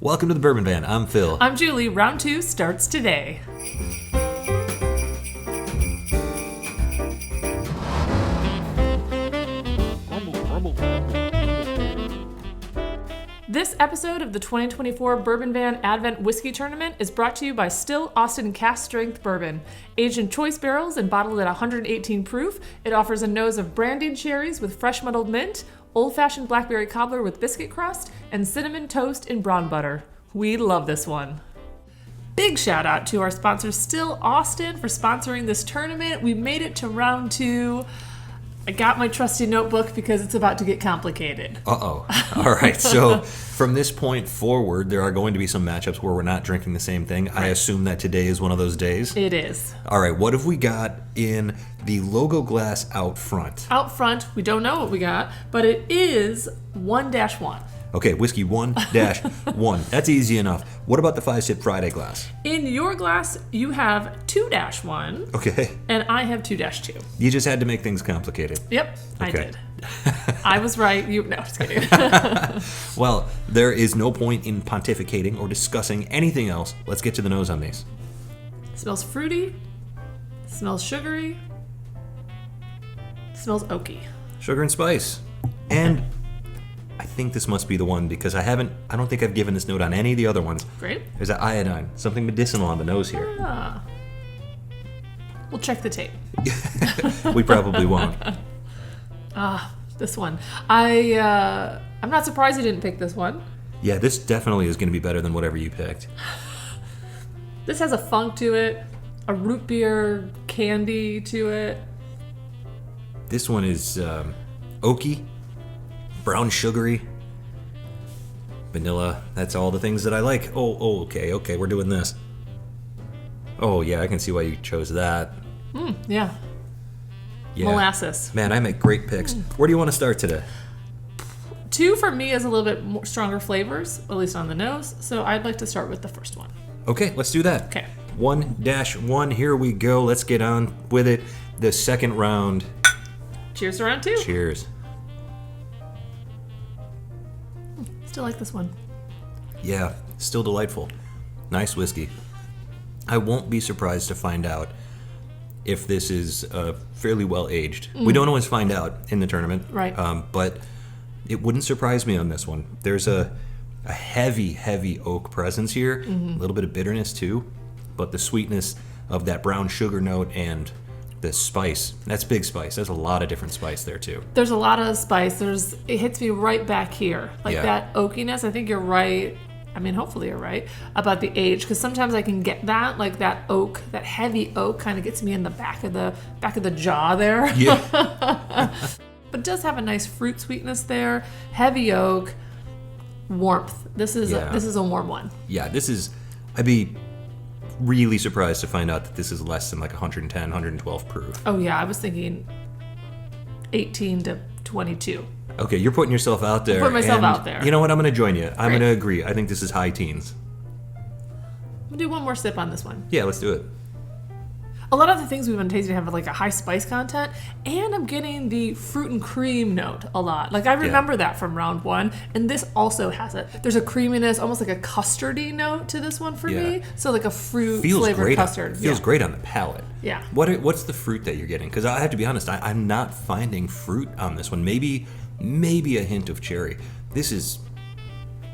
Welcome to the Bourbon Van. I'm Phil. I'm Julie. Round 2 starts today. This episode of the 2024 Bourbon Van Advent Whiskey Tournament is brought to you by Still Austin Cask Strength Bourbon. Aged in choice barrels and bottled at 118 proof, it offers a nose of brandied cherries with fresh muddled mint, old-fashioned blackberry cobbler with biscuit crust, and cinnamon toast in brown butter. We love this one. Big shout out to our sponsor Still Austin for sponsoring this tournament. We made it to round 2. I got my trusty notebook because it's about to get complicated. All right. So from this point forward, there are going to be some matchups where we're not drinking the same thing. Right. I assume that today is one of those days. It is. All right. What have we got in the logo glass out front? Out front, we don't know what we got, but it is 1-1. Okay, whiskey 1-1. That's easy enough. What about the 5-sip Friday glass? In your glass, you have 2-1. Okay. And I have 2-2. You just had to make things complicated. Yep, I Okay. did. I was right. No, just kidding. Well, there is no point in pontificating or discussing anything else. Let's get to the nose on these. Smells fruity. Smells sugary. Smells oaky. Sugar and spice. And I think this must be the one because I don't think I've given this note on any of the other ones. Great. There's that iodine, something medicinal on the nose here. Ah. We'll check the tape. We probably won't. This one. I'm not surprised you didn't pick this one. Yeah, this definitely is going to be better than whatever you picked. This has a funk to it, a root beer candy to it. This one is oaky, brown sugary, vanilla. That's all the things that I like. Okay, we're doing this. Oh, yeah, I can see why you chose that. Yeah. Molasses. Man, I make great picks. Where do you want to start today? 2 for me is a little bit more stronger flavors, at least on the nose, so I'd like to start with the first one. Okay, let's do that. Okay. 1-1, here we go. Let's get on with it. The second round. Cheers to round 2. Cheers. Still like this one. Yeah, still delightful. Nice whiskey. I won't be surprised to find out if this is fairly well aged. We don't always find out in the tournament. Right. But it wouldn't surprise me on this one. There's a heavy oak presence here. A little bit of bitterness too. But the sweetness of that brown sugar note and the spice. That's big spice. There's a lot of different spice there too. There's a lot of spice. It hits me right back here. Like that oakiness. I think you're right. I mean, hopefully you're right about the age, because sometimes I can get that, like that oak, that heavy oak kind of gets me in the back of the jaw there. Yeah. But it does have a nice fruit sweetness there. Heavy oak, warmth. This is a warm one. Yeah, I'd be really surprised to find out that this is less than like 110, 112 proof. Oh yeah, I was thinking 18 to 22. Okay, you're putting yourself out there. I'm putting myself out there. You know what? I'm going to join you. I'm Great. going to agree. I think this is high teens. We'll do one more sip on this one. Yeah, let's do it. A lot of the things we've been tasting have like a high spice content, and I'm getting the fruit and cream note a lot. Like I remember that from round 1, and this also has it. There's a creaminess, almost like a custardy note to this one for me. So like a fruit flavored custard. Feels great on the palate. Yeah. What's the fruit that you're getting? Because I have to be honest, I'm not finding fruit on this one. Maybe a hint of cherry. This is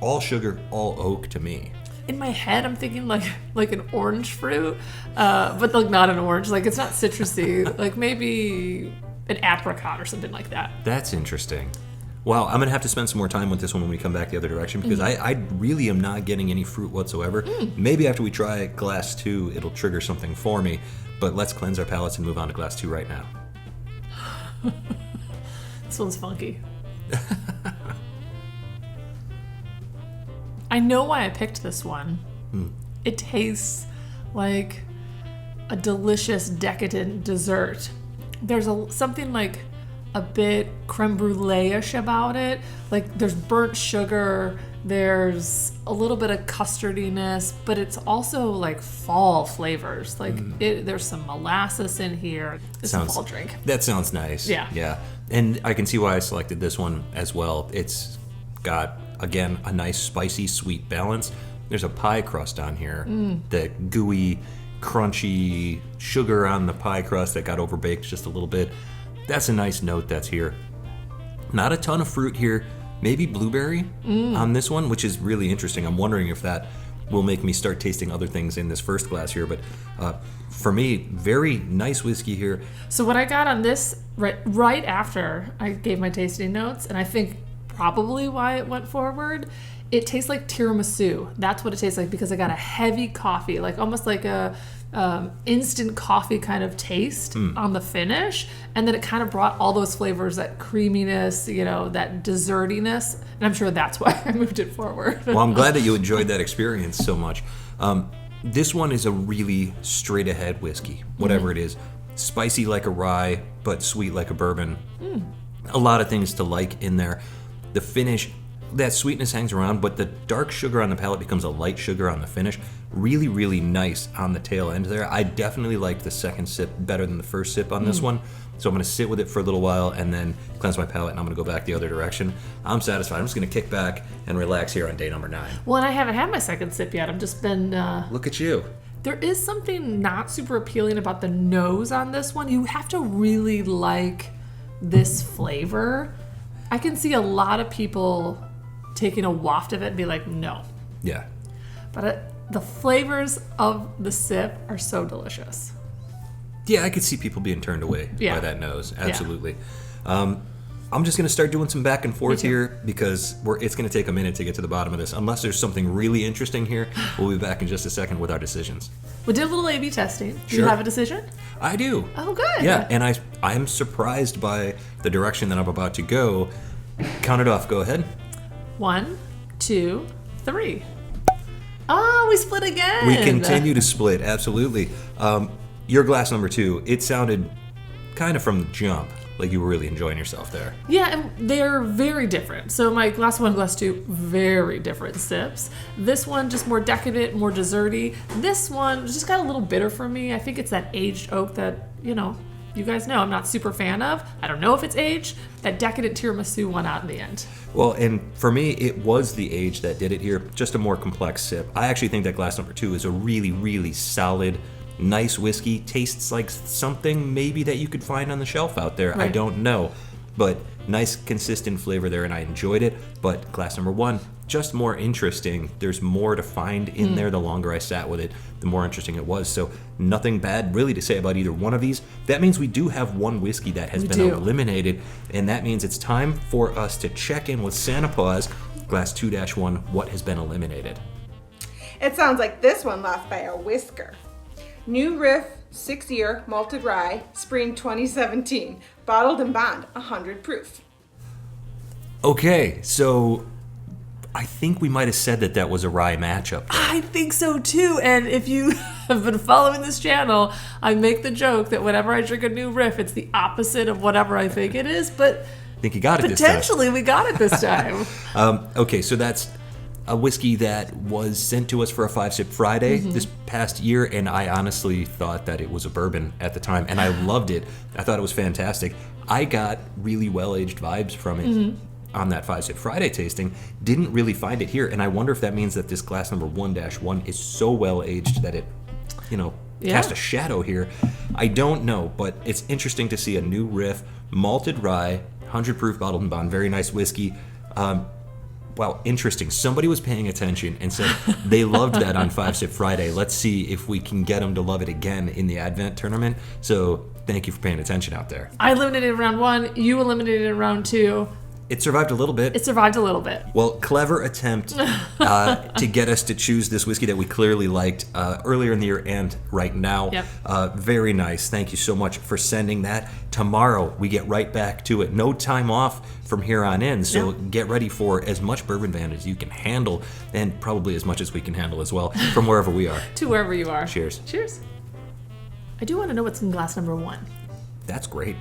all sugar, all oak to me. In my head, I'm thinking like an orange fruit, but like not an orange. Like it's not citrusy. Like maybe an apricot or something like that. That's interesting. Wow, I'm going to have to spend some more time with this one when we come back the other direction, because I really am not getting any fruit whatsoever. Maybe after we try glass 2, it'll trigger something for me. But let's cleanse our palates and move on to glass 2 right now. This one's funky. I know why I picked this one. It tastes like a delicious, decadent dessert. There's something like a bit creme brulee-ish about it. Like there's burnt sugar, there's a little bit of custardiness, but it's also like fall flavors. Like there's some molasses in here. It's a fall drink. That sounds nice. Yeah. And I can see why I selected this one as well. It's got Again, a nice spicy sweet balance. There's a pie crust on here. The gooey, crunchy sugar on the pie crust that got overbaked just a little bit. That's a nice note that's here. Not a ton of fruit here. Maybe blueberry on this one, which is really interesting. I'm wondering if that will make me start tasting other things in this first glass here. But for me, very nice whiskey here. So what I got on this right after I gave my tasting notes, and I think probably why it went forward, it tastes like tiramisu. That's what it tastes like, because I got a heavy coffee, like almost like a instant coffee kind of taste on the finish, and then it kind of brought all those flavors, that creaminess, that dessertiness, and I'm sure that's why I moved it forward. Well, I'm glad that you enjoyed that experience so much. This one is a really straight ahead whiskey, whatever it is. Spicy like a rye, but sweet like a bourbon. A lot of things to like in there. The finish, that sweetness hangs around, but the dark sugar on the palate becomes a light sugar on the finish. Really, really nice on the tail end there. I definitely liked the second sip better than the first sip on this one. So I'm going to sit with it for a little while and then cleanse my palate, and I'm going to go back the other direction. I'm satisfied. I'm just going to kick back and relax here on day number 9. Well, and I haven't had my second sip yet. I've just been... Look at you. There is something not super appealing about the nose on this one. You have to really like this flavor. I can see a lot of people taking a waft of it and be like, no. Yeah. But the flavors of the sip are so delicious. Yeah, I could see people being turned away by that nose. Absolutely. Yeah. I'm just going to start doing some back and forth here, because it's going to take a minute to get to the bottom of this. Unless there's something really interesting here, we'll be back in just a second with our decisions. We did a little A/B testing. Do Sure. you have a decision? I do. Oh, good. Yeah, and I'm surprised by the direction that I'm about to go. Count it off. Go ahead. 1, 2, 3. Oh, we split again. We continue to split. Absolutely. Your glass number 2, it sounded kind of from the jump like you were really enjoying yourself there. Yeah, and they're very different. So my glass 1, glass 2, very different sips. This one just more decadent, more desserty. This one just got a little bitter for me. I think it's that aged oak that, you guys know I'm not super fan of. I don't know if it's aged. That decadent tiramisu won out in the end. Well, and for me, it was the age that did it here. Just a more complex sip. I actually think that glass number 2 is a really, really solid, nice whiskey. Tastes like something maybe that you could find on the shelf out there. Right. I don't know. But nice, consistent flavor there, and I enjoyed it. But glass number 1, just more interesting. There's more to find in there. The longer I sat with it, the more interesting it was. So nothing bad really to say about either one of these. That means we do have one whiskey that has been eliminated, and that means it's time for us to check in with Santa Paws, glass 2-1, what has been eliminated. It sounds like this one lost by a whisker. New Riff 6-year malted rye, spring 2017, bottled and bond, 100 proof. Okay, so I think we might have said that was a rye matchup. I think so too. And if you have been following this channel, I make the joke that whenever I drink a new Riff, it's the opposite of whatever I think it is. But I think you got it this time. Potentially, we got it this time. Okay, so that's a whiskey that was sent to us for a 5-Sip Friday this past year, and I honestly thought that it was a bourbon at the time, and I loved it. I thought it was fantastic. I got really well-aged vibes from it on that 5-Sip Friday tasting. Didn't really find it here, and I wonder if that means that this glass number 1-1 is so well-aged that it, cast a shadow here. I don't know, but it's interesting to see a new Riff, malted rye, 100 proof bottled and bond, very nice whiskey. Wow, interesting. Somebody was paying attention and said they loved that on 5-Sip Friday. Let's see if we can get them to love it again in the Advent tournament. So thank you for paying attention out there. I eliminated in round 1. You eliminated in round 2. It survived a little bit. It survived a little bit. Well, clever attempt to get us to choose this whiskey that we clearly liked earlier in the year and right now. Yep. Very nice. Thank you so much for sending that. Tomorrow, we get right back to it. No time off from here on in, so get ready for as much Bourbon Van as you can handle, and probably as much as we can handle as well, from wherever we are. To wherever you are. Cheers. Cheers. I do want to know what's in glass number 1. That's great.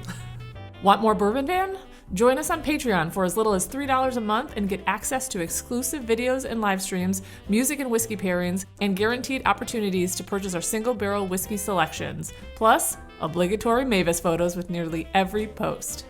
Want more Bourbon Van? Join us on Patreon for as little as $3 a month and get access to exclusive videos and live streams, music and whiskey pairings, and guaranteed opportunities to purchase our single barrel whiskey selections, plus obligatory Mavis photos with nearly every post.